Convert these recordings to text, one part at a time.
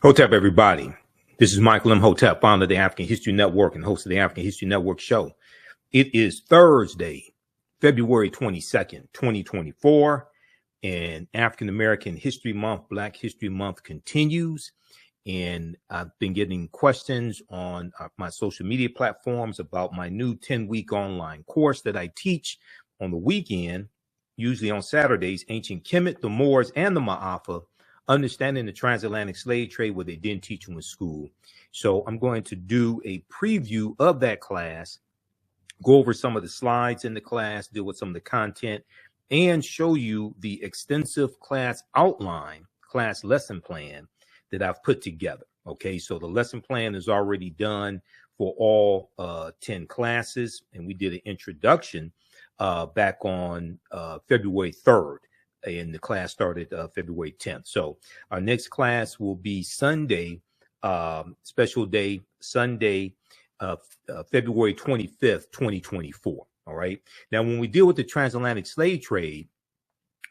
Hotep, everybody. This is Michael Imhotep, founder of the African History Network and host of the African History Network show. It is Thursday, February 22nd, 2024, and African American History Month, Black History Month continues. And I've been getting questions on my social media platforms about my new 10-week online course that I teach on the weekend, usually on Saturdays, Ancient Kemet, the Moors, and the Maafa, Understanding the Transatlantic Slave Trade, what they didn't teach you in school. So I'm going to do a preview of that class, go over some of the slides in the class, deal with some of the content, and show you the extensive class outline, class lesson plan that I've put together. Okay, so the lesson plan is already done for all 10 classes, and we did an introduction back on February 3rd. And the class started February 10th. So our next class will be Sunday, special day, Sunday, February 25th, 2024. All right. Now, when we deal with the transatlantic slave trade,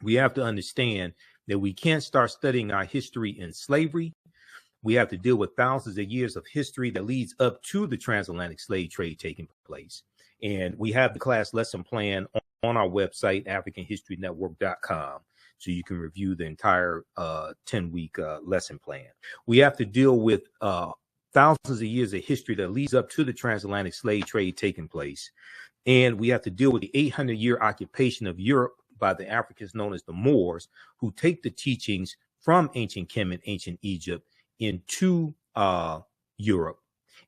we have to understand that we can't start studying our history in slavery. We have to deal with thousands of years of history that leads up to the transatlantic slave trade taking place. And we have the class lesson plan on our website, AfricanHistoryNetwork.com, so you can review the entire 10-week lesson plan. We have to deal with thousands of years of history that leads up to the transatlantic slave trade taking place. And we have to deal with the 800-year occupation of Europe by the Africans known as the Moors, who take the teachings from ancient Kemet, ancient Egypt, into Europe.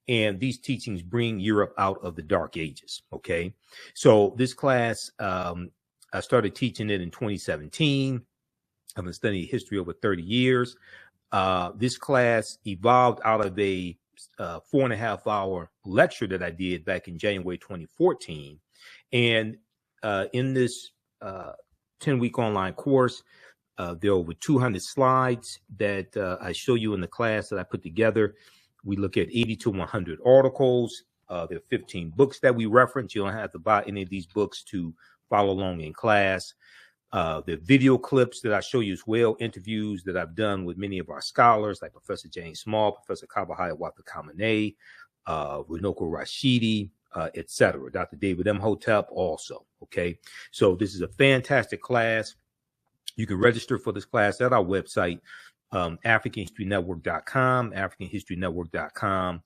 And these teachings bring Europe out of the Dark Ages. Okay, so this class, I started teaching it in 2017. I've been studying history over 30 years. This class evolved out of a 4.5-hour lecture that I did back in January 2014. And in this 10-week online course, there are over 200 slides that I show you in the class that I put together. We look at 80 to 100 articles. There are 15 books that we reference. You don't have to buy any of these books to follow along in class. The video clips that I show you as well, interviews that I've done with many of our scholars, like Professor James Small, Professor Kabahaya Watakamene, Runoko Rashidi, etc. Dr. David Imhotep also. Okay, so this is a fantastic class. You can register for this class at our website, AfricanHistoryNetwork.com, AfricanHistoryNetwork.com.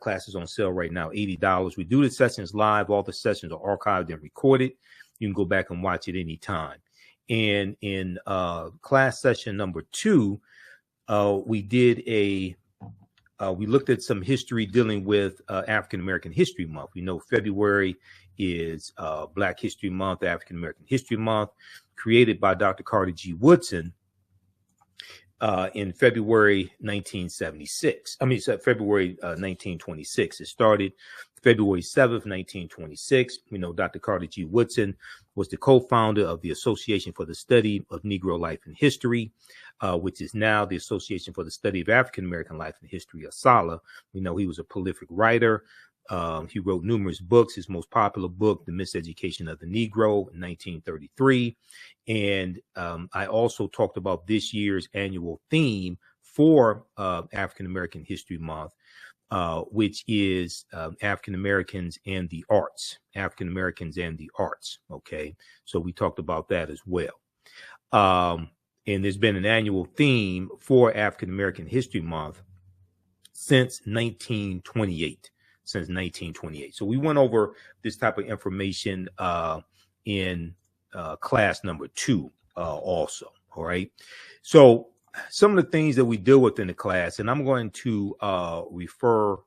Class is on sale right now, $80. We do the sessions live. All the sessions are archived and recorded. You can go back and watch it anytime. And in class session number 2, we looked at some history dealing with African American History Month. We know February is Black History Month, African American History Month, created by Dr. Carter G. Woodson in February 1976. February 1926. It started February 7th, 1926. We know Dr. Carter G. Woodson was the co-founder of the Association for the Study of Negro Life and History, which is now the Association for the Study of African American Life and History, ASALH. We know he was a prolific writer. He wrote numerous books. His most popular book, The Miseducation of the Negro, in 1933. And I also talked about this year's annual theme for African American History Month, which is African Americans and the arts. African Americans and the arts. Okay, so we talked about that as well. And there's been an annual theme for African American History Month since 1928. Since 1928. So we went over this type of information in class number 2 also. All right. So some of the things that we deal with in the class, and I'm going to refer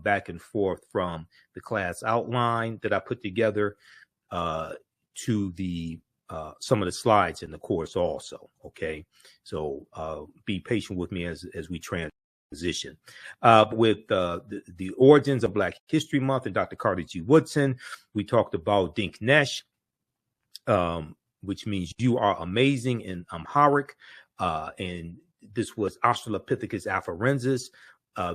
back and forth from the class outline that I put together to the some of the slides in the course also. Okay. So be patient with me as we transition. With the origins of Black History Month and Dr. Carter G. Woodson, we talked about Dink Nesh, which means you are amazing in Amharic, and this was Australopithecus afarensis,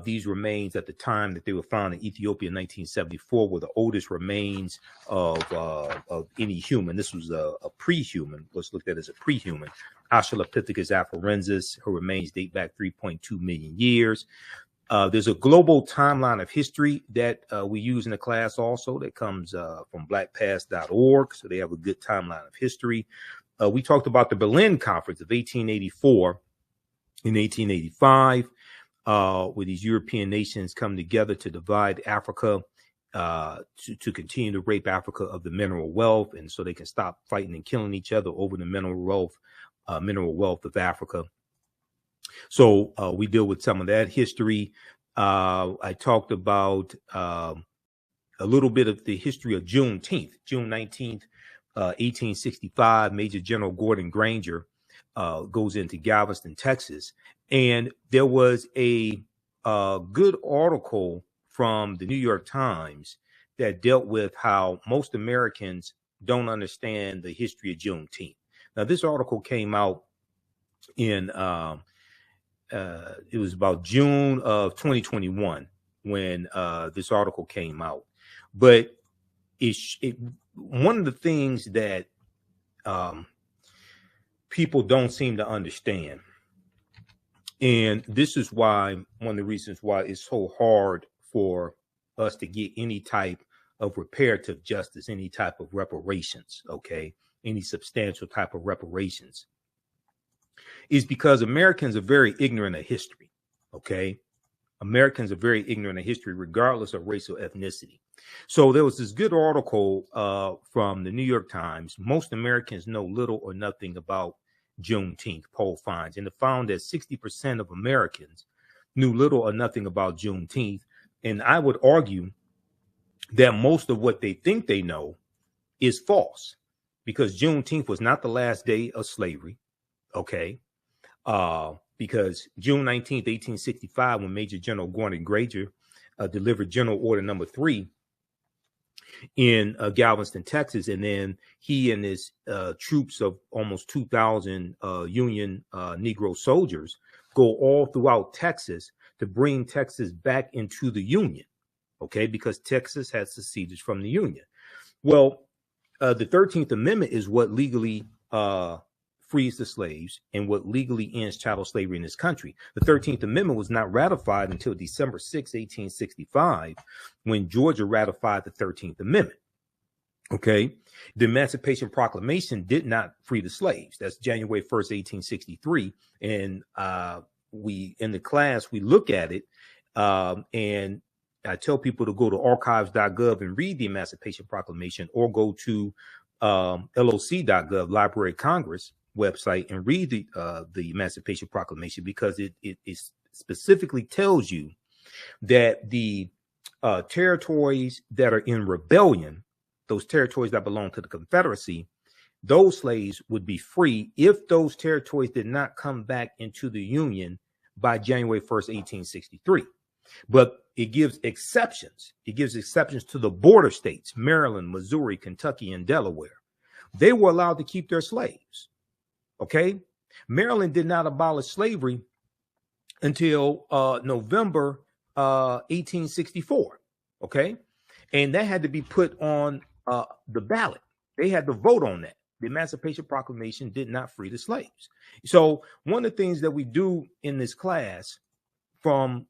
These remains at the time that they were found in Ethiopia in 1974 were the oldest remains of any human. This was a pre-human. Let's look at it as a pre-human. Australopithecus afarensis. Her remains date back 3.2 million years. There's a global timeline of history that we use in the class also that comes from blackpast.org. So they have a good timeline of history. We talked about the Berlin Conference of 1884 and 1885, where these European nations come together to divide Africa, to continue to rape Africa of the mineral wealth, and so they can stop fighting and killing each other over the mineral wealth of Africa. So we deal with some of that history. I talked about a little bit of the history of Juneteenth. June 19th, 1865, Major General Gordon Granger goes into Galveston, Texas. And there was a good article from the New York Times that dealt with how most Americans don't understand the history of Juneteenth. Now, this article came out in it was about June of 2021 when this article came out. But one of the things that people don't seem to understand, and this is why one of the reasons why it's so hard for us to get any type of reparative justice, any type of reparations, okay, any substantial type of reparations, is because Americans are very ignorant of history, okay? Americans are very ignorant of history, regardless of race or ethnicity. So there was this good article from the New York Times. Most Americans know little or nothing about Juneteenth, poll finds, and it found that 60% of Americans knew little or nothing about Juneteenth. And I would argue that most of what they think they know is false, because Juneteenth was not the last day of slavery, okay? Because June 19th, 1865, when Major General Gordon Granger delivered General Order Number 3 in Galveston, Texas, and then he and his troops of almost 2,000 Union Negro soldiers go all throughout Texas to bring Texas back into the Union, okay, because Texas had seceded from the Union. Well, the 13th Amendment is what legally frees the slaves and what legally ends chattel slavery in this country. The 13th Amendment was not ratified until December 6, 1865, when Georgia ratified the 13th Amendment. Okay. The Emancipation Proclamation did not free the slaves. That's January 1st, 1863. And we, in the class, we look at it, and I tell people to go to archives.gov and read the Emancipation Proclamation, or go to loc.gov, Library of Congress website, and read the Emancipation Proclamation, because it specifically tells you that the territories that are in rebellion, those territories that belong to the Confederacy, those slaves would be free if those territories did not come back into the Union by January 1st, 1863. But it gives exceptions. It gives exceptions to the border states, Maryland, Missouri, Kentucky, and Delaware. They were allowed to keep their slaves. Okay. Maryland did not abolish slavery until November 1864. Okay. And that had to be put on the ballot. They had to vote on that. The Emancipation Proclamation did not free the slaves. So one of the things that we do in this class, from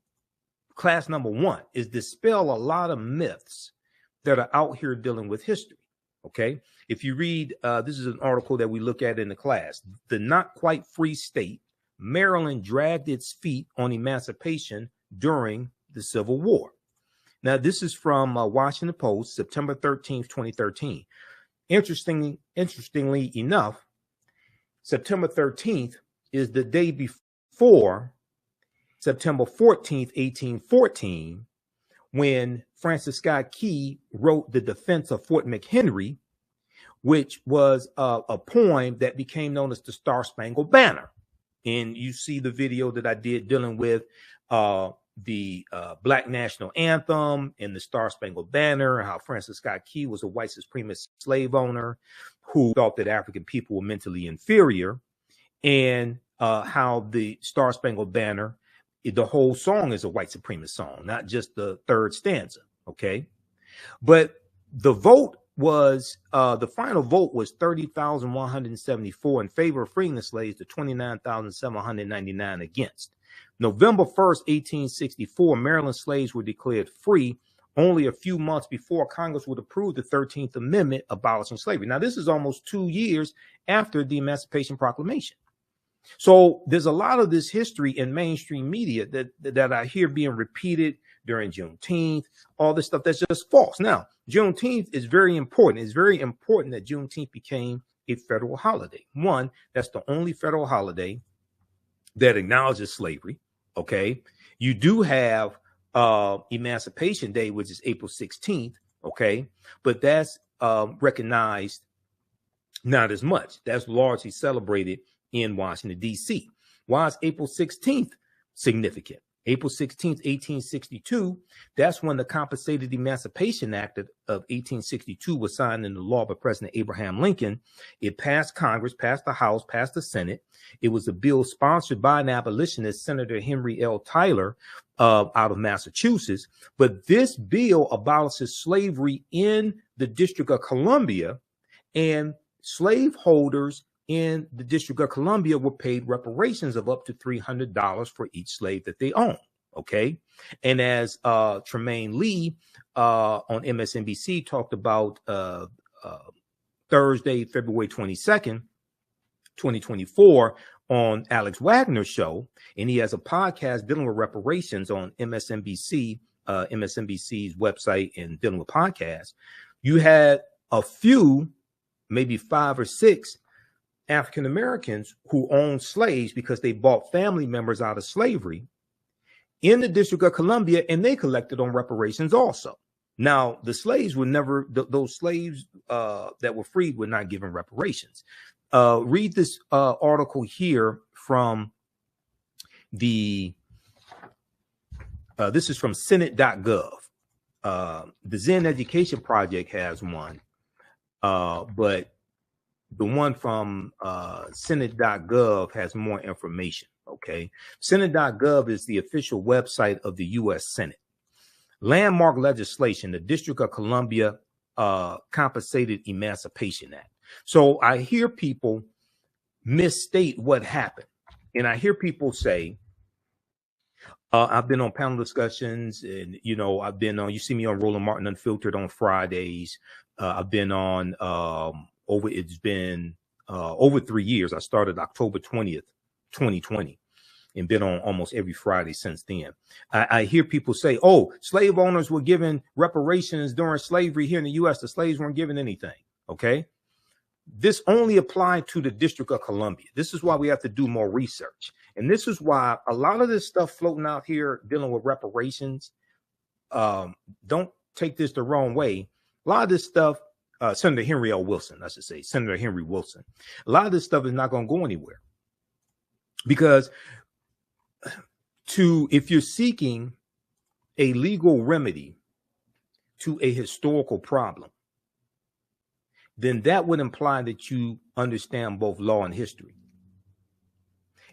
class number 1, is dispel a lot of myths that are out here dealing with history. Okay. If you read, this is an article that we look at in the class. The not quite free state, Maryland dragged its feet on emancipation during the Civil War. Now, this is from Washington Post, September 13th, 2013. Interestingly enough, September 13th is the day before September 14th, 1814, when Francis Scott Key wrote The Defense of Fort McHenry, which was a poem that became known as the Star Spangled Banner. And you see the video that I did dealing with the Black National Anthem and the Star Spangled Banner, how Francis Scott Key was a white supremacist slave owner who thought that African people were mentally inferior, and how the Star Spangled Banner the whole song is a white supremacist song, not just the third stanza. Okay. But the vote was, the final vote was 30,174 in favor of freeing the slaves to 29,799 against. November 1st, 1864, Maryland slaves were declared free only a few months before Congress would approve the 13th Amendment abolishing slavery. Now, this is almost 2 years after the Emancipation Proclamation. So there's a lot of this history in mainstream media that I hear being repeated during Juneteenth, all this stuff that's just false. Now, Juneteenth is very important. It's very important that Juneteenth became a federal holiday. One, that's the only federal holiday that acknowledges slavery. Okay. You do have Emancipation Day, which is April 16th. Okay. But that's recognized not as much. That's largely celebrated in Washington, D.C. Why is April 16th significant? April 16th, 1862, that's when the Compensated Emancipation Act of 1862 was signed into law by President Abraham Lincoln. It passed Congress, passed the House, passed the Senate. It was a bill sponsored by an abolitionist, Senator Henry L. Tyler, out of Massachusetts. But this bill abolishes slavery in the District of Columbia, and slaveholders in the District of Columbia were paid reparations of up to $300 for each slave that they own. Okay. And as Tremaine Lee on MSNBC talked about Thursday, February 22nd, 2024 on Alex Wagner's show, and he has a podcast dealing with reparations on MSNBC, MSNBC's website, and dealing with podcasts. You had a few, maybe 5 or 6 African Americans who owned slaves because they bought family members out of slavery in the District of Columbia, and they collected on reparations also. Now, the slaves were never, those slaves that were freed were not given reparations. Read this article here from the, this is from Senate.gov. The Zen Education Project has one, but the one from Senate.gov has more information. Okay. Senate.gov is the official website of the U.S. Senate. Landmark legislation, the District of Columbia Compensated Emancipation Act. So I hear people misstate what happened. And I hear people say, I've been on panel discussions, and, you know, I've been on, you see me on Roland Martin Unfiltered on Fridays. I've been on, it's been over 3 years. I started October 20th, 2020, and been on almost every Friday since then. I hear people say, oh, slave owners were given reparations during slavery here in the U.S. The slaves weren't given anything. Okay. This only applied to the District of Columbia. This is why we have to do more research. And this is why a lot of this stuff floating out here dealing with reparations, don't take this the wrong way. A lot of this stuff, Senator Henry L. Wilson, I should say, Senator Henry Wilson, a lot of this stuff is not going to go anywhere. Because if you're seeking a legal remedy to a historical problem, then that would imply that you understand both law and history.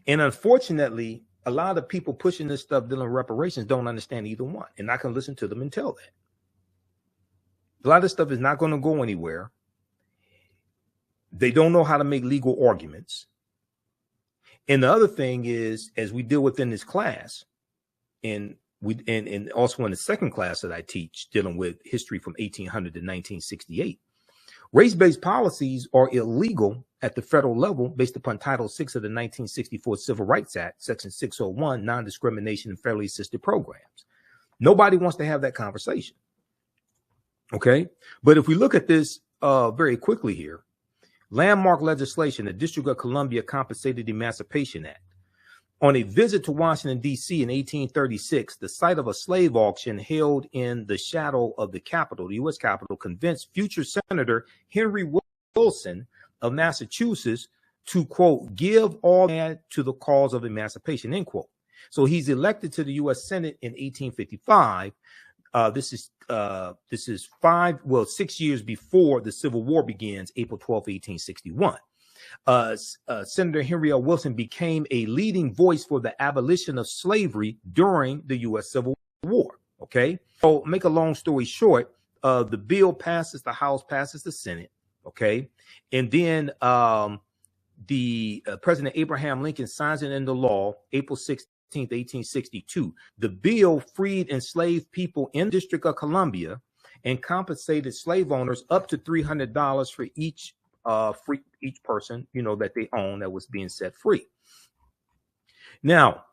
And unfortunately, a lot of people pushing this stuff dealing with reparations don't understand either one. And I can listen to them and tell that. A lot of this stuff is not going to go anywhere. They don't know how to make legal arguments. And the other thing is, as we deal within this class, and also in the second class that I teach, dealing with history from 1800 to 1968, race-based policies are illegal at the federal level based upon Title VI of the 1964 Civil Rights Act, Section 601, non-discrimination and federally assisted programs. Nobody wants to have that conversation. Okay. But if we look at this very quickly here, landmark legislation, the District of Columbia Compensated Emancipation Act. On a visit to Washington, D.C. in 1836, the site of a slave auction held in the shadow of the Capitol, the U.S. Capitol, convinced future Senator Henry Wilson of Massachusetts to, quote, give all land to the cause of emancipation, end quote. So he's elected to the U.S. Senate in 1855. This is 6 years before the Civil War begins, April 12, 1861. Senator Henry L. Wilson became a leading voice for the abolition of slavery during the U.S. Civil War. Okay, so make a long story short, the bill passes the House, passes the Senate. Okay, and then President Abraham Lincoln signs it into law April 16th, 1862. The bill freed enslaved people in the District of Columbia and compensated slave owners up to $300 for each person, that they own that was being set free. Now,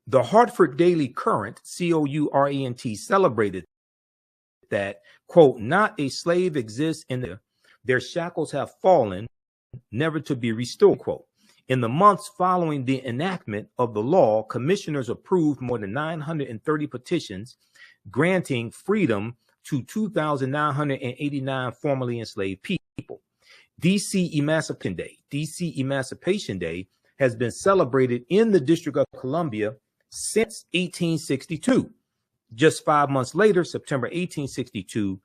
the Hartford Daily Courant, Courant, celebrated that, quote, not a slave exists in their shackles have fallen, never to be restored, quote. In the months following the enactment of the law, commissioners approved more than 930 petitions granting freedom to 2,989 formerly enslaved people. DC Emancipation Day has been celebrated in the District of Columbia since 1862. Just 5 months later, September 1862,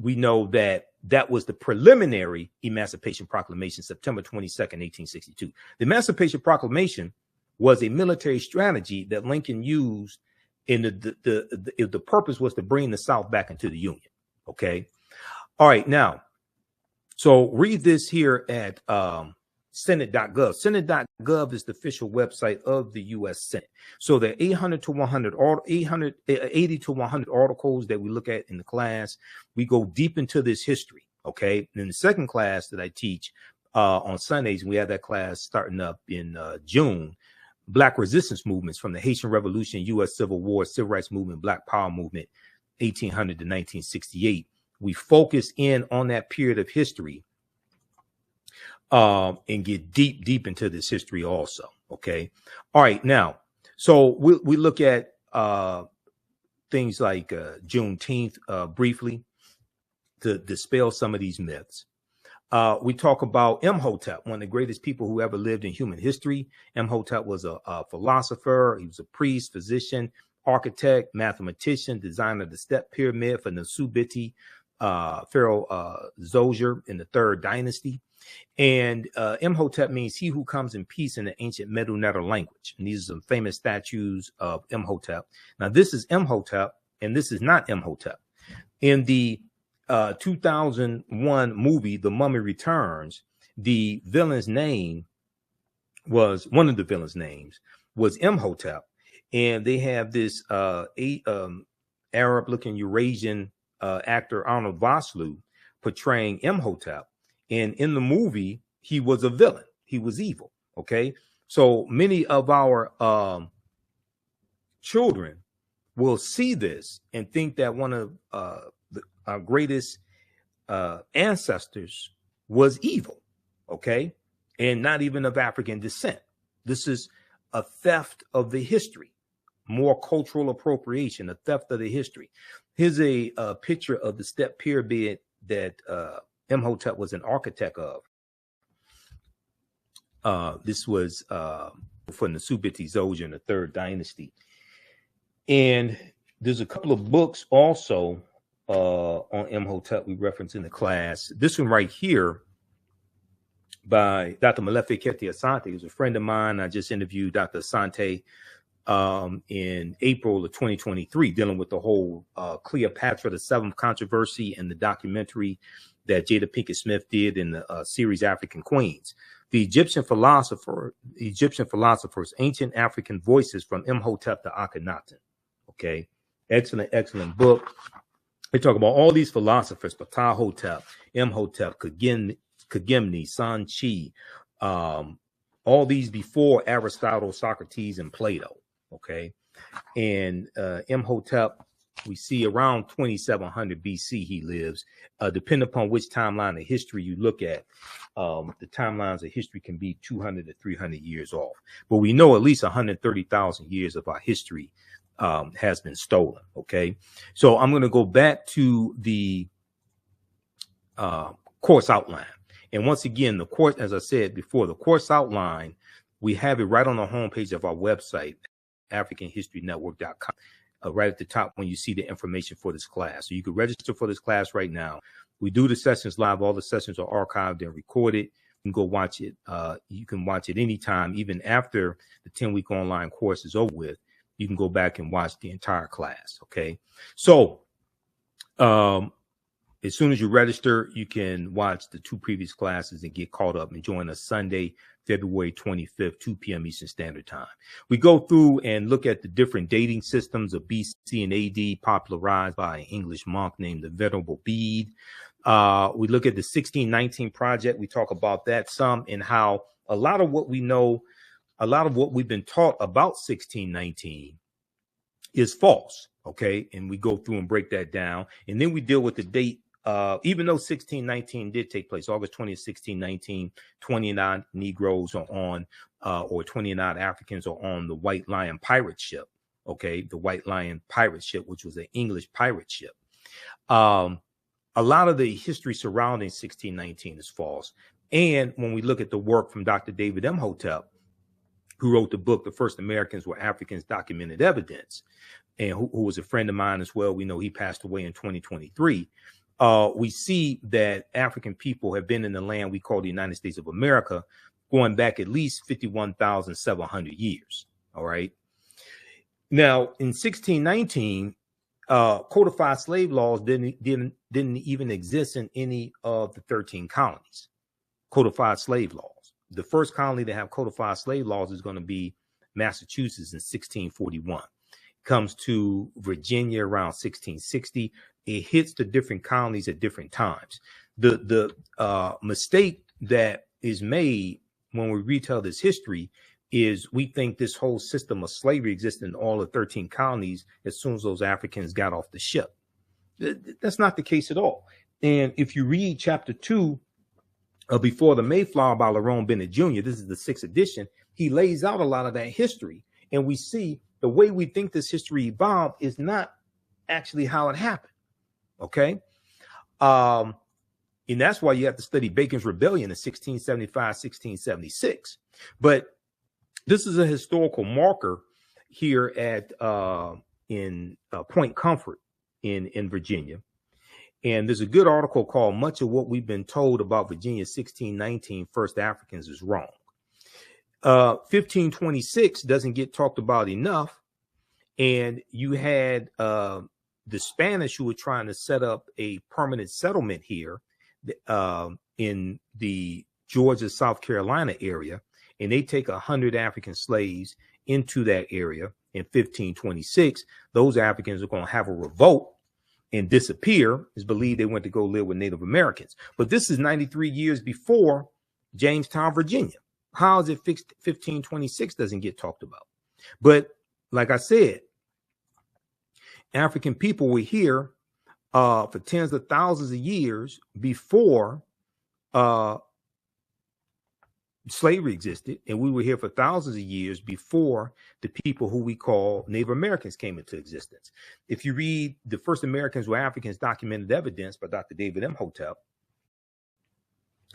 we know that was the preliminary Emancipation Proclamation, September 22nd, 1862. The Emancipation Proclamation was a military strategy that Lincoln used, and the purpose was to bring the South back into the Union. Okay. All right. Now, so read this here at Senate.gov. Senate.gov is the official website of the U.S. Senate. So there are 80 to 100 articles that we look at in the class. We go deep into this history. Okay. And in the second class that I teach on Sundays, we have that class starting up in June. Black resistance movements from the Haitian Revolution, U.S. Civil War, Civil Rights Movement, Black Power Movement, 1800 to 1968. We focus in on that period of history and get deep into this history also. Okay. All right. Now, so we look at things like Juneteenth briefly to dispel some of these myths. We talk about Imhotep, one of the greatest people who ever lived in human history. Imhotep was a philosopher. He was a priest, physician, architect, mathematician, designer of the step pyramid for Nasubiti, Pharaoh Zoser in the third dynasty. And Imhotep means he who comes in peace in the ancient Medu Neter language. And these are some famous statues of Imhotep. Now, this is Imhotep, and this is not Imhotep. In the 2001 movie, The Mummy Returns, the villain's name was, one of the villain's names was Imhotep. And they have this Arab-looking Eurasian actor, Arnold Vosloo, portraying Imhotep. And in the movie, he was a villain. He was evil. Okay. So many of our children will see this and think that one of our greatest ancestors was evil. Okay. And not even of African descent. This is a theft of the history, more cultural appropriation, a theft of the history. Here's a picture of the step pyramid that Imhotep was an architect of. This was for Nasubiti Zoser in the third dynasty. And there's a couple of books also on Imhotep we reference in the class. This one right here by Dr. Malefe Kete Asante, who's a friend of mine. I just interviewed Dr. Asante in April of 2023, dealing with the whole Cleopatra the Seventh controversy and the documentary that Jada Pinkett Smith did in the series African Queens. The Egyptian philosophers, Ancient African Voices from Imhotep to Akhenaten. Okay, excellent book. They talk about all these philosophers: Ptahhotep, Imhotep, Kagimni, Sanchi, all these before Aristotle, Socrates, and Plato. Okay, and Imhotep, we see around 2700 BC he lives. Depending upon which timeline of history you look at, the timelines of history can be 200 to 300 years off. But we know at least 130,000 years of our history has been stolen. Okay, so I'm going to go back to the course outline. And once again, the course, as I said before, the course outline, we have it right on the homepage of our website, AfricanHistoryNetwork.com. Right at the top when you see the information for this class. So you can register for this class right now. We do the sessions live. All the sessions are archived and recorded. can go watch it. You can watch it anytime, even after the 10-week online course is over with. You can go back and watch the entire class. Okay. So, as soon as you register, you can watch the 2 previous classes and get caught up and join us Sunday, February 25th, 2 p.m. Eastern Standard Time. We go through and look at the different dating systems of BC and AD popularized by an English monk named the Venerable Bede. We look at the 1619 project. We talk about that some, and how a lot of what we know, a lot of what we've been taught about 1619 is false. Okay. And we go through and break that down. And then we deal with the date. Even though 1619 did take place, August 20th, 1619, 29 Negroes are on, or 29 Africans are on the White Lion pirate ship. Okay. The White Lion pirate ship, which was an English pirate ship. A lot of the history surrounding 1619 is false. And when we look at the work from Dr. David Imhotep, who wrote the book, The First Americans Were Africans, Documented Evidence, and who was a friend of mine as well. We know he passed away in 2023. We see that African people have been in the land we call the United States of America going back at least 51,700 years. All right. Now, in 1619, codified slave laws didn't even exist in any of the 13 colonies. Codified slave laws. The first colony to have codified slave laws is going to be Massachusetts in 1641. Comes to Virginia around 1660. It hits the different colonies at different times. The mistake that is made when we retell this history is we think this whole system of slavery existed in all the 13 colonies as soon as those Africans got off the ship. That's not the case at all. And if you read chapter 2 of Before the Mayflower by Lerone Bennett Jr., this is the 6th edition, he lays out a lot of that history. And we see the way we think this history evolved is not actually how it happened. Okay. And that's why you have to study Bacon's Rebellion in 1675, 1676. But this is a historical marker here at in Point Comfort in Virginia. And there's a good article called Much of What We've Been Told About Virginia 1619 First Africans is Wrong. 1526 doesn't get talked about enough. And you had the Spanish who were trying to set up a permanent settlement here in the Georgia, South Carolina area. And they take 100 African slaves into that area in 1526. Those Africans are going to have a revolt and disappear. It's believed they went to go live with Native Americans. But this is 93 years before Jamestown, Virginia. How is it fixed? 1526 doesn't get talked about. But like I said, African people were here for tens of thousands of years before slavery existed, and we were here for thousands of years before the people who we call Native Americans came into existence. If you read The First Americans Were Africans, Documented Evidence by Dr. David Imhotep,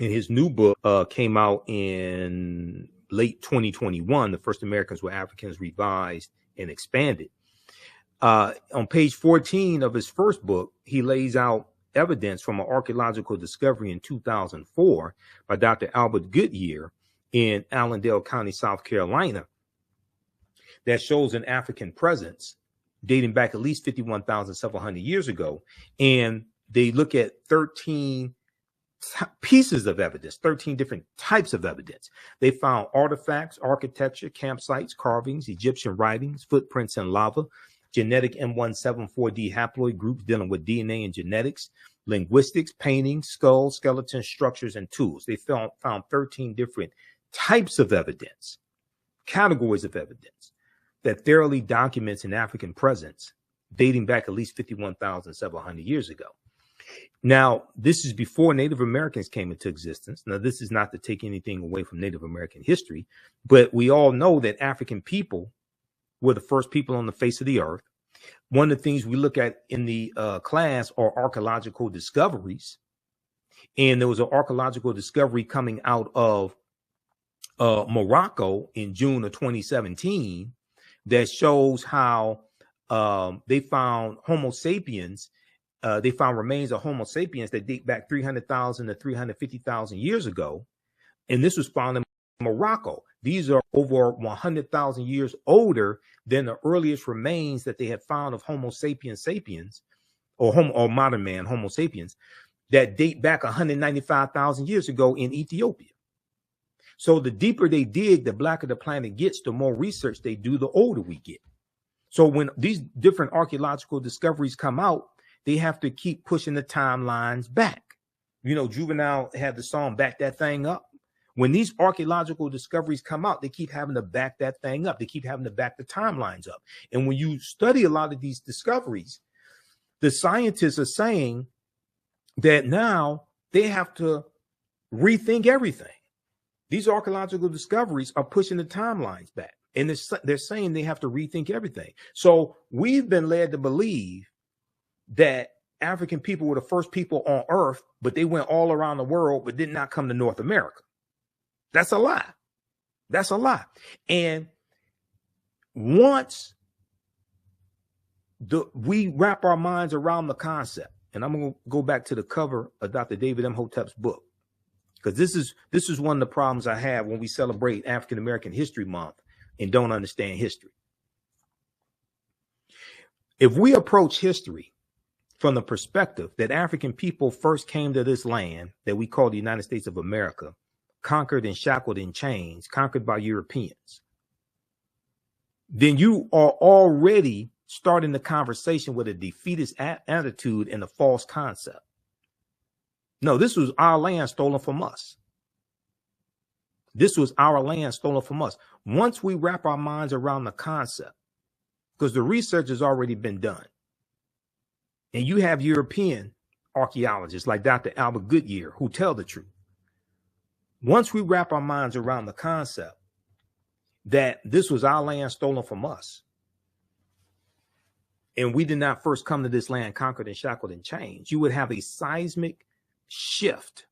and his new book came out in late 2021, The First Americans Were Africans, Revised and Expanded. On page 14 of his first book, he lays out evidence from an archaeological discovery in 2004 by Dr. Albert Goodyear in Allendale County, South Carolina, that shows an African presence dating back at least 51,700 years ago. And they look at 13 pieces of evidence, 13 different types of evidence. They found artifacts, architecture, campsites, carvings, Egyptian writings, footprints in lava, genetic M174D haploid groups dealing with DNA and genetics, linguistics, paintings, skulls, skeletons, structures, and tools. They found 13 different types of evidence, categories of evidence that thoroughly documents an African presence dating back at least 51,700 years ago. Now, this is before Native Americans came into existence. Now, this is not to take anything away from Native American history, but we all know that African people were the first people on the face of the earth. One of the things we look at in the class are archaeological discoveries. And there was an archaeological discovery coming out of Morocco in June of 2017 that shows how they found Homo sapiens. They found remains of Homo sapiens that date back 300,000 to 350,000 years ago And this was found in Morocco. These are over 100,000 years older than the earliest remains that they had found of Homo sapiens sapiens, or modern man, Homo sapiens, that date back 195,000 years ago in Ethiopia. So the deeper they dig, the blacker the planet gets, the more research they do, the older we get. So when these different archaeological discoveries come out, they have to keep pushing the timelines back. You know, Juvenile had the song Back That Thing Up. When these archaeological discoveries come out, they keep having to back that thing up. They keep having to back the timelines up. And when you study a lot of these discoveries, the scientists are saying that now they have to rethink everything. These archaeological discoveries are pushing the timelines back. And they're saying they have to rethink everything. So we've been led to believe that African people were the first people on Earth, but they went all around the world, but did not come to North America. That's a lie. That's a lie. And once we wrap our minds around the concept, and I'm going to go back to the cover of Dr. David Imhotep's book, because this is one of the problems I have when we celebrate African American History Month and don't understand history. If we approach history from the perspective that African people first came to this land that we call the United States of America, conquered and shackled in chains, conquered by Europeans, then you are already starting the conversation with a defeatist attitude and a false concept. No, this was our land stolen from us. This was our land stolen from us. Once we wrap our minds around the concept, because the research has already been done, and you have European archaeologists like Dr. Albert Goodyear who tell the truth. Once we wrap our minds around the concept that this was our land stolen from us, and we did not first come to this land conquered and shackled in chains, you would have a seismic shift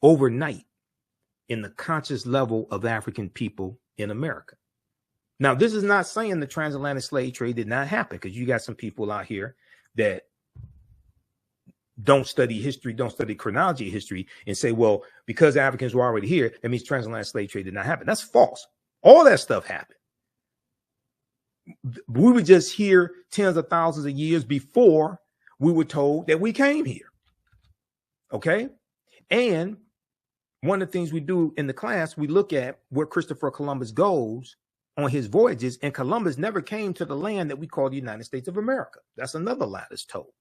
overnight in the conscious level of African people in America. Now, this is not saying the transatlantic slave trade did not happen, because you got some people out here that don't study history, don't study chronology of history, and say, well, because Africans were already here, that means transatlantic slave trade did not happen. That's false. All that stuff happened. We were just here tens of thousands of years before we were told that we came here. Okay? And one of the things we do in the class, we look at where Christopher Columbus goes on his voyages, and Columbus never came to the land that we call the United States of America. That's another lie that's told.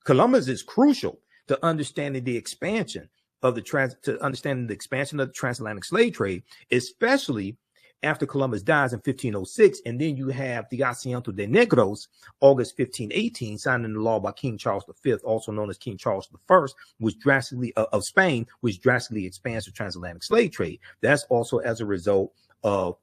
Columbus is crucial to understanding the expansion of the transatlantic slave trade, especially after Columbus dies in 1506, and then you have the Asiento de Negros, August 1518, signed into law by King Charles V, also known as King Charles I, which drastically of Spain, which drastically expands the transatlantic slave trade. That's also as a result of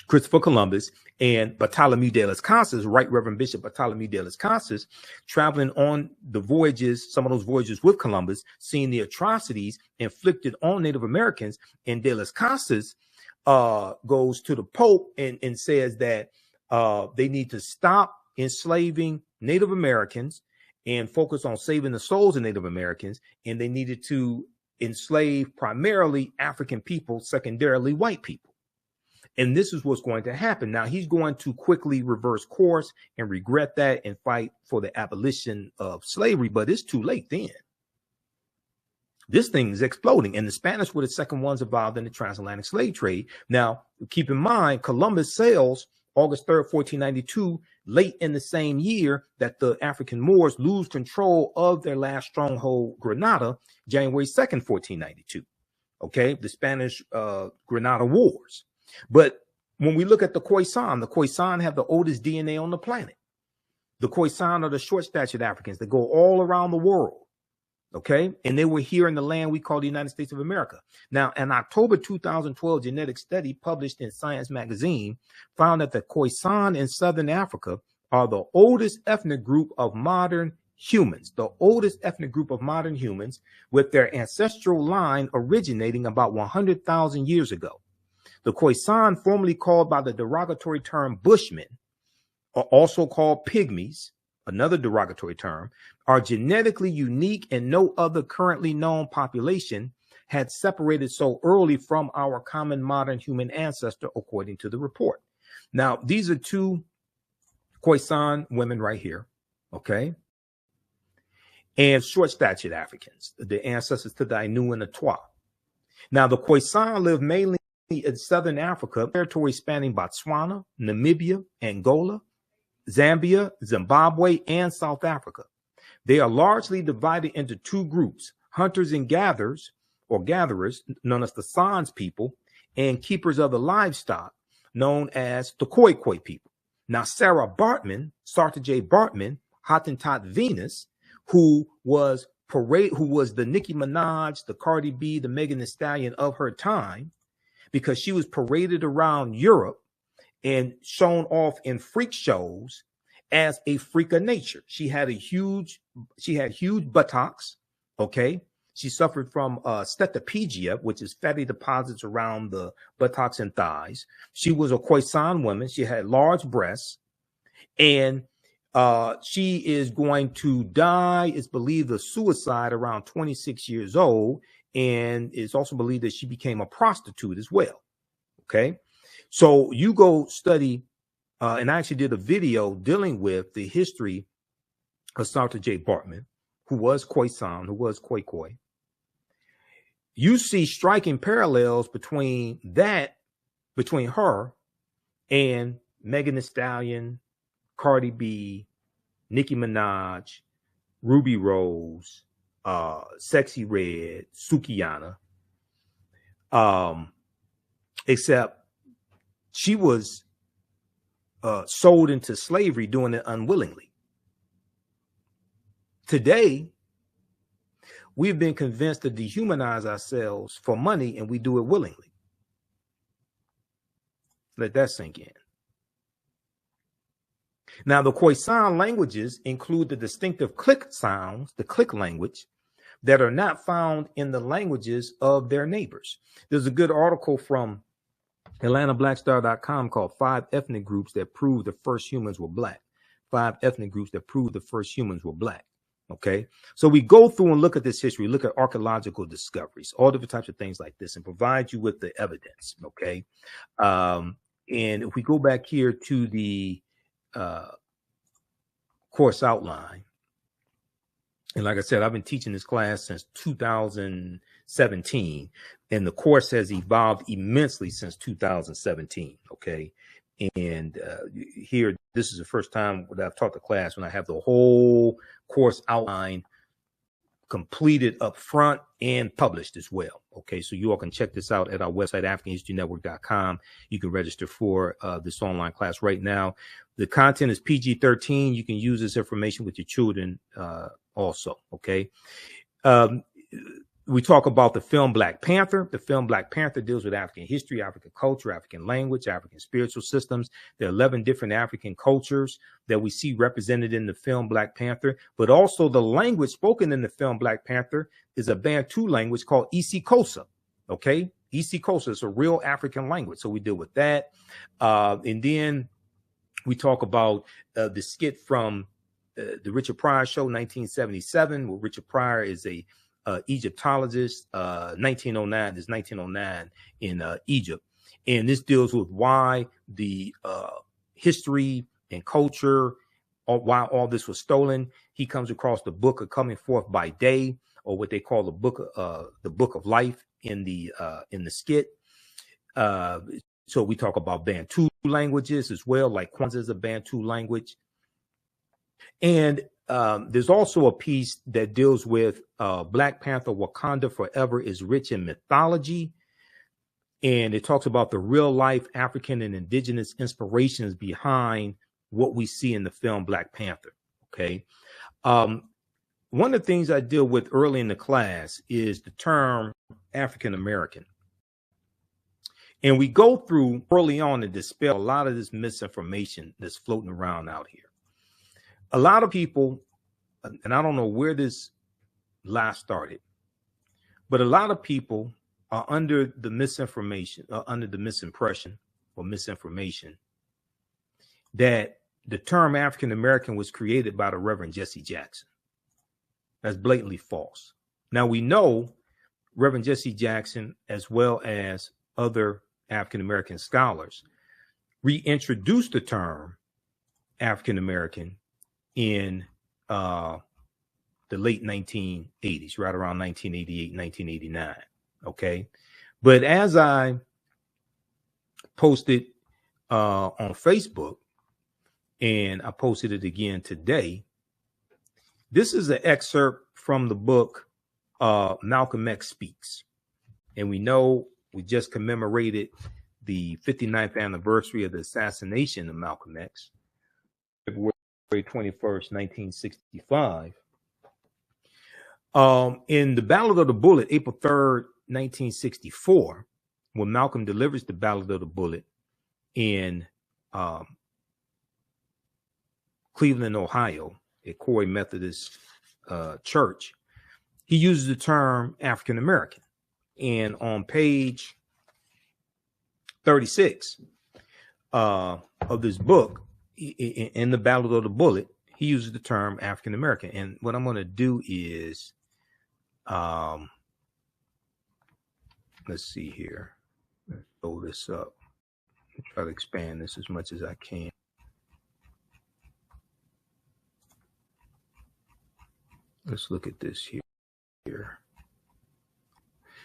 Christopher Columbus and Bartholomew de las Casas, Right Reverend Bishop Bartholomew de las Casas, traveling on the voyages, some of those voyages with Columbus, seeing the atrocities inflicted on Native Americans. And de las Casas goes to the Pope and says that they need to stop enslaving Native Americans and focus on saving the souls of Native Americans. And they needed to enslave primarily African people, secondarily white people. And this is what's going to happen. Now, he's going to quickly reverse course and regret that and fight for the abolition of slavery, but it's too late then. This thing is exploding, and the Spanish were the second ones involved in the transatlantic slave trade. Now, keep in mind, Columbus sails August 3rd, 1492, late in the same year that the African Moors lose control of their last stronghold, Granada, January 2nd, 1492. Okay, the Spanish Granada Wars. But when we look at the Khoisan have the oldest DNA on the planet. The Khoisan are the short-statured Africans that go all around the world. Okay, and they were here in the land we call the United States of America. Now, an October 2012 genetic study published in Science magazine found that the Khoisan in Southern Africa are the oldest ethnic group of modern humans, with their ancestral line originating about 100,000 years ago. The Khoisan, formerly called by the derogatory term Bushmen, are also called pygmies, another derogatory term, are genetically unique, and no other currently known population had separated so early from our common modern human ancestor, according to the report. Now, these are two Khoisan women right here, okay? And short-statured Africans, the ancestors to the Ainu and the Twa. Now, the Khoisan live mainly in southern Africa, territory spanning Botswana, Namibia, Angola, Zambia, Zimbabwe, and South Africa. They are largely divided into two groups, hunters and gatherers, or gatherers, known as the Sans people, and keepers of the livestock, known as the Khoisan people. Now, Sara Baartman, Sara Baartman, Hottentot Venus, who was the Nicki Minaj, the Cardi B, the Megan Thee Stallion of her time, because she was paraded around Europe and shown off in freak shows as a freak of nature. She had huge buttocks. Okay. She suffered from steatopygia, which is fatty deposits around the buttocks and thighs. She was a Khoisan woman. She had large breasts, and she is going to die. It's believed of suicide around 26 years old. And it's also believed that she became a prostitute as well. Okay. So you go study, and I actually did a video dealing with the history of Sara Baartman, who was Khoisan, who was Khoisan. You see striking parallels between her and Megan Thee Stallion, Cardi B, Nicki Minaj, Ruby Rose, Sexy Red, Sukihana, except she was sold into slavery, doing it unwillingly. Today, we've been convinced to dehumanize ourselves for money, and we do it willingly. Let that sink in. Now, the Khoisan languages include the distinctive click sounds, the click language, that are not found in the languages of their neighbors. There's a good article from AtlantaBlackStar.com called 5 Ethnic Groups That Prove the First Humans Were Black. 5 ethnic groups that prove the first humans were black. Okay, so we go through and look at this history, look at archaeological discoveries, all different types of things like this, and provide you with the evidence. Okay, and if we go back here to the course outline, and like I said, I've been teaching this class since 2017, and the course has evolved immensely since 2017. Okay, and here, this is the first time that I've taught the class when I have the whole course outline completed up front and published as well. Okay, so you all can check this out at our website, AfricanHistoryNetwork.com. You can register for this online class right now. The content is PG-13. You can use this information with your children also. Okay. We talk about the film Black Panther. The film Black Panther deals with African history, African culture, African language, African spiritual systems. There are 11 different African cultures that we see represented in the film Black Panther, but also the language spoken in the film Black Panther is a Bantu language called isiXhosa. Okay, isiXhosa is a real African language. So we deal with that. And then we talk about the skit from the Richard Pryor show, 1977, where Richard Pryor is a Egyptologist. 1909, there's 1909 in Egypt, and this deals with why the history and culture, or why all this was stolen. He comes across the book of Coming Forth by Day, or what they call the book of life in the skit. So we talk about Bantu languages as well, like Kwanzaa is a Bantu language, and there's also a piece that deals with Black Panther Wakanda Forever is rich in mythology. And it talks about the real life African and indigenous inspirations behind what we see in the film Black Panther. Okay. One of the things I deal with early in the class is the term African American. And we go through early on to dispel a lot of this misinformation that's floating around out here. A lot of people, and I don't know where this lie started, but a lot of people are under the misinformation, under the misimpression or misinformation that the term African American was created by the Reverend Jesse Jackson. That's blatantly false. Now we know Reverend Jesse Jackson, as well as other African American scholars, reintroduced the term African American in the late 1980s, right around 1988, 1989. Okay. But as I posted on Facebook, and I posted it again today, this is an excerpt from the book Malcolm X Speaks. And we know we just commemorated the 59th anniversary of the assassination of Malcolm X, February 21st, 1965. In the Ballad of the Bullet, April 3rd, 1964, when Malcolm delivers the Ballad of the Bullet in Cleveland, Ohio, at Corey Methodist Church, he uses the term African American. And on page 36 of this book, in the Ballad of the Bullet, he uses the term African American. And what I'm going to do is, let's see here. Let's throw this up. Try to expand this as much as I can. Let's look at this here.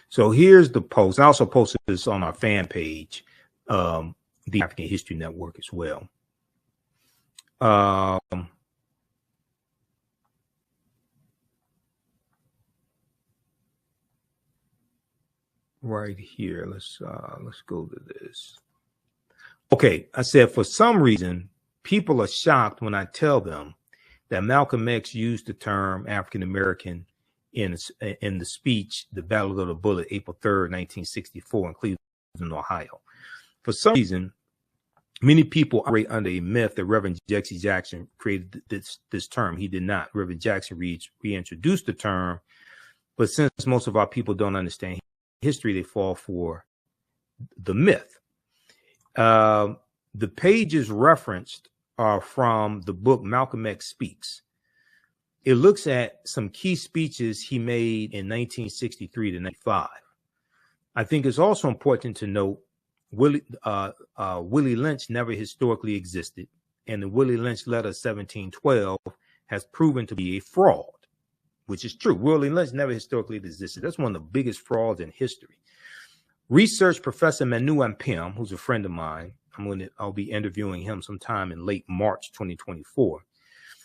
So here's the post. I also posted this on our fan page, the African History Network as well. Right here. Let's go to this. Okay, I said, for some reason, people are shocked when I tell them that Malcolm X used the term African American in the speech, the Ballad of the Bullet, April 3rd, 1964, in Cleveland, Ohio. For some reason, many people operate under a myth that Reverend Jesse Jackson created this term. He did not. Reverend Jackson reintroduced the term, but since most of our people don't understand history, they fall for the myth. The pages referenced are from the book Malcolm X Speaks. It looks at some key speeches he made in 1963 to 95. I think it's also important to note Willie Lynch never historically existed, and the Willie Lynch letter 1712 has proven to be a fraud, which is true. Willie Lynch never historically existed. That's one of the biggest frauds in history. Research professor Manu Ampem, who's a friend of mine, I'll be interviewing him sometime in late March 2024.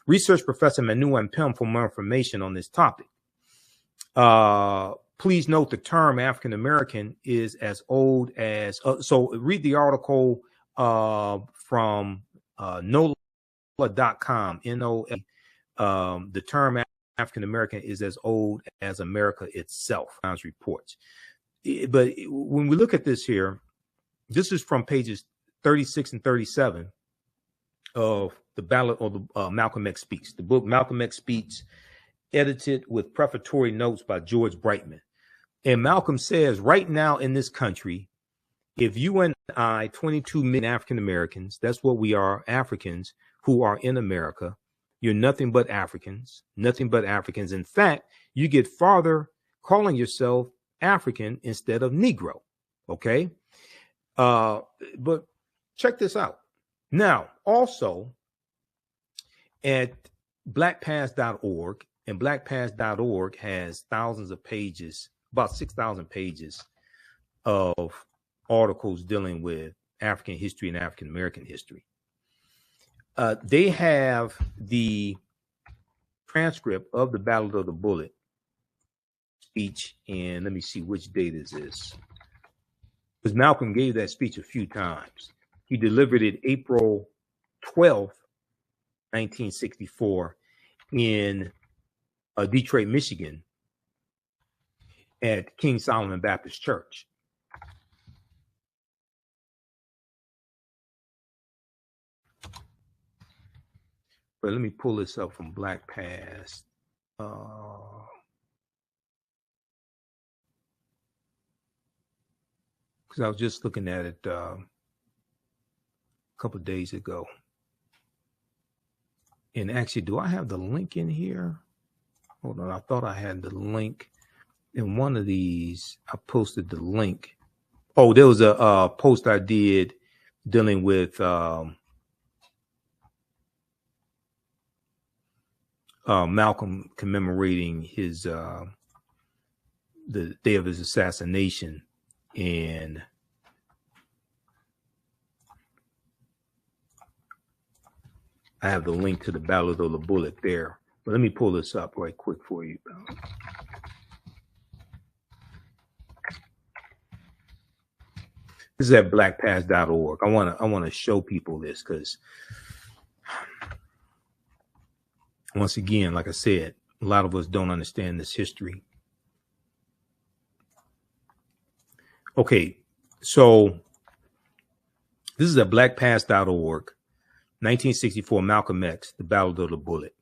Research professor Manu Ampem for more information on this topic. Please note the term African American is as old as, so read the article from NOLA.com, NOLA. The term African American is as old as America itself, reports. But when we look at this here, this is from pages 36 and 37 of the Ballad or the Malcolm X Speaks, the book Malcolm X Speaks, edited with prefatory notes by George Brightman. And Malcolm says, right now in this country, if you and I, 22 million African Americans, that's what we are, Africans who are in America, you're nothing but Africans, nothing but Africans. In fact, you get farther calling yourself African instead of Negro. Okay. But check this out. Now, also at blackpast.org, and blackpast.org has thousands of pages, about 6,000 pages of articles dealing with African history and African American history. They have the transcript of the Ballad of the Bullet speech, and let me see which date is this, because Malcolm gave that speech a few times. He delivered it April 12th, 1964 in Detroit, Michigan at King Solomon Baptist Church. But let me pull this up from Black Past. Because I was just looking at it a couple of days ago. And actually, do I have the link in here? Hold on, I thought I had the link. in one of these, I posted the link. Oh, there was a post I did dealing with Malcolm commemorating his the day of his assassination, and I have the link to the Ballad of the Bullet there. But let me pull this up right quick for you. This is at blackpast.org. I want to show people this because, once again, like I said, a lot of us don't understand this history. Okay, so this is at blackpast.org. 1964, Malcolm X, The Ballad of the Bullet.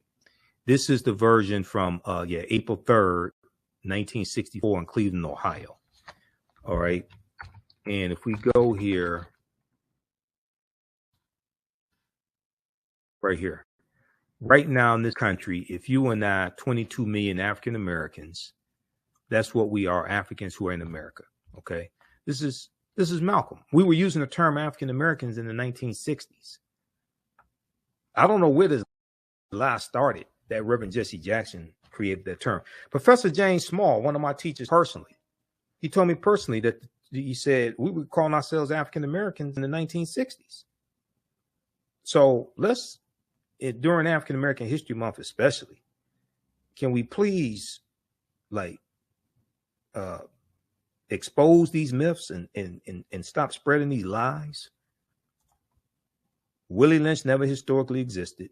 This is the version from April 3rd, 1964 in Cleveland, Ohio. All right. And if we go here, right here, right now in this country, if you and I, 22 million African Americans, that's what we are, Africans who are in America. Okay. This is Malcolm. We were using the term African Americans in the 1960s. I don't know where this lie started that Reverend Jesse Jackson created that term. Professor James Small, one of my teachers personally, he told me personally that he said we were calling ourselves African Americans in the 1960s. So let's, during African American History Month especially, can we please expose these myths and stop spreading these lies? Willie Lynch never historically existed.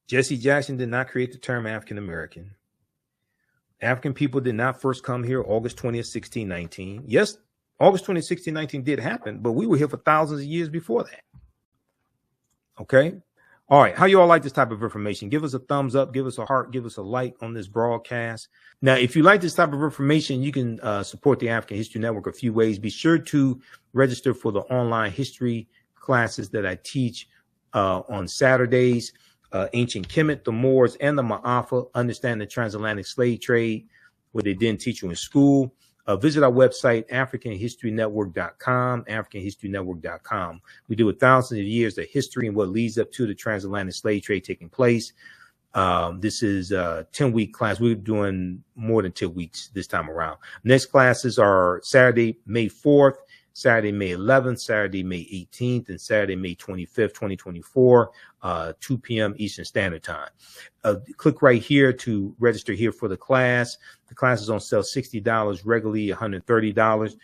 Jesse Jackson did not create the term African American. African people did not first come here August 20th, 1619. Yes, August 20th, 1619 did happen, but we were here for thousands of years before that. Okay. All right. How you all like this type of information? Give us a thumbs up, give us a heart, give us a like on this broadcast. Now, if you like this type of information, you can support the African History Network a few ways. Be sure to register for the online history classes that I teach on Saturdays. Ancient Kemet, the Moors, and the Maafa, understand the transatlantic slave trade, what they didn't teach you in school. Visit our website, AfricanHistoryNetwork.com, AfricanHistoryNetwork.com. We do thousands of years of history and what leads up to the transatlantic slave trade taking place. This is a 10-week class. We're doing more than 10 weeks this time around. Next classes are Saturday, May 4th, Saturday, May 11th, Saturday, May 18th, and Saturday, May 25th, 2024, 2 p.m. Eastern Standard Time. Click right here to register here for the class. The class is on sale $60, regularly $130.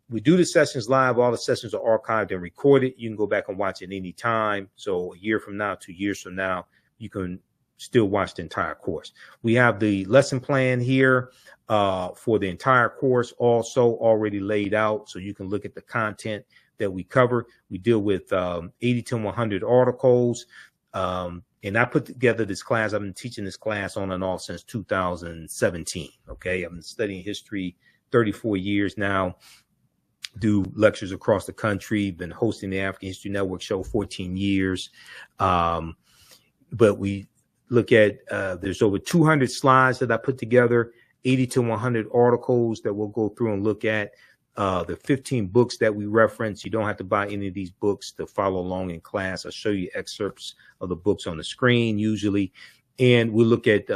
We do the sessions live. All the sessions are archived and recorded. You can go back and watch it any time. So a year from now, 2 years from now, you can still watch the entire course. We have the lesson plan here for the entire course also already laid out, so you can look at the content that we cover. We deal with 80 to 100 articles, and I put together this class. I've been teaching this class on and off since 2017. Okay, I've been studying history 34 years now. Do lectures across the country. Been hosting the African History Network show 14 years, but we look at there's over 200 slides that I put together, 80 to 100 articles that we'll go through and look at. The 15 books that we reference. You don't have to buy any of these books to follow along in class. I'll show you excerpts of the books on the screen usually. And we'll look at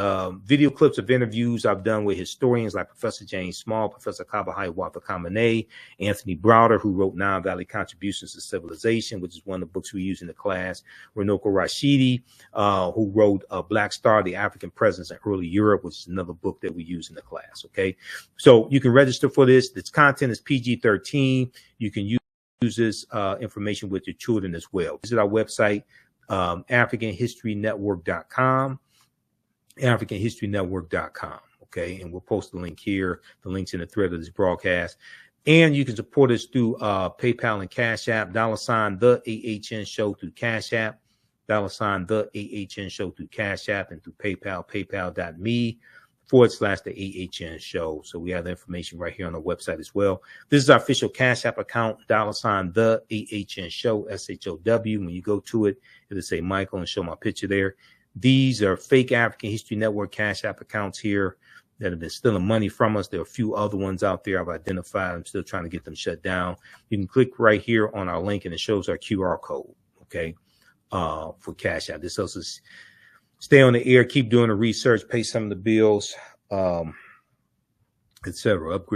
video clips of interviews I've done with historians like Professor James Small, Professor Kabahai Wapakamane, Anthony Browder, who wrote Nile Valley Contributions to Civilization, which is one of the books we use in the class, Runoko Rashidi, who wrote Black Star, The African Presence in Early Europe, which is another book that we use in the class. Okay, so you can register for this. This content is PG-13. You can use this information with your children as well. Visit our website, AfricanHistoryNetwork.com. AfricanHistoryNetwork.com. Okay, and we'll post the link here. The link's in the thread of this broadcast. And you can support us through PayPal and Cash App, $ the AHN show through Cash App, $ the AHN show through Cash App, and through PayPal, paypal.me/the AHN show. So we have the information right here on the website as well. This is our official Cash App account, $ the AHN show, SHOW. When you go to it, it'll say Michael and show my picture there. These are fake African History Network Cash App accounts here. that have been stealing money from us. There are a few other ones out there I've identified. I'm still trying to get them shut down. You can click right here on our link and it shows our QR code, okay, for Cash App. This helps us stay on the air, keep doing the research, pay some of the bills, etc. Upgrade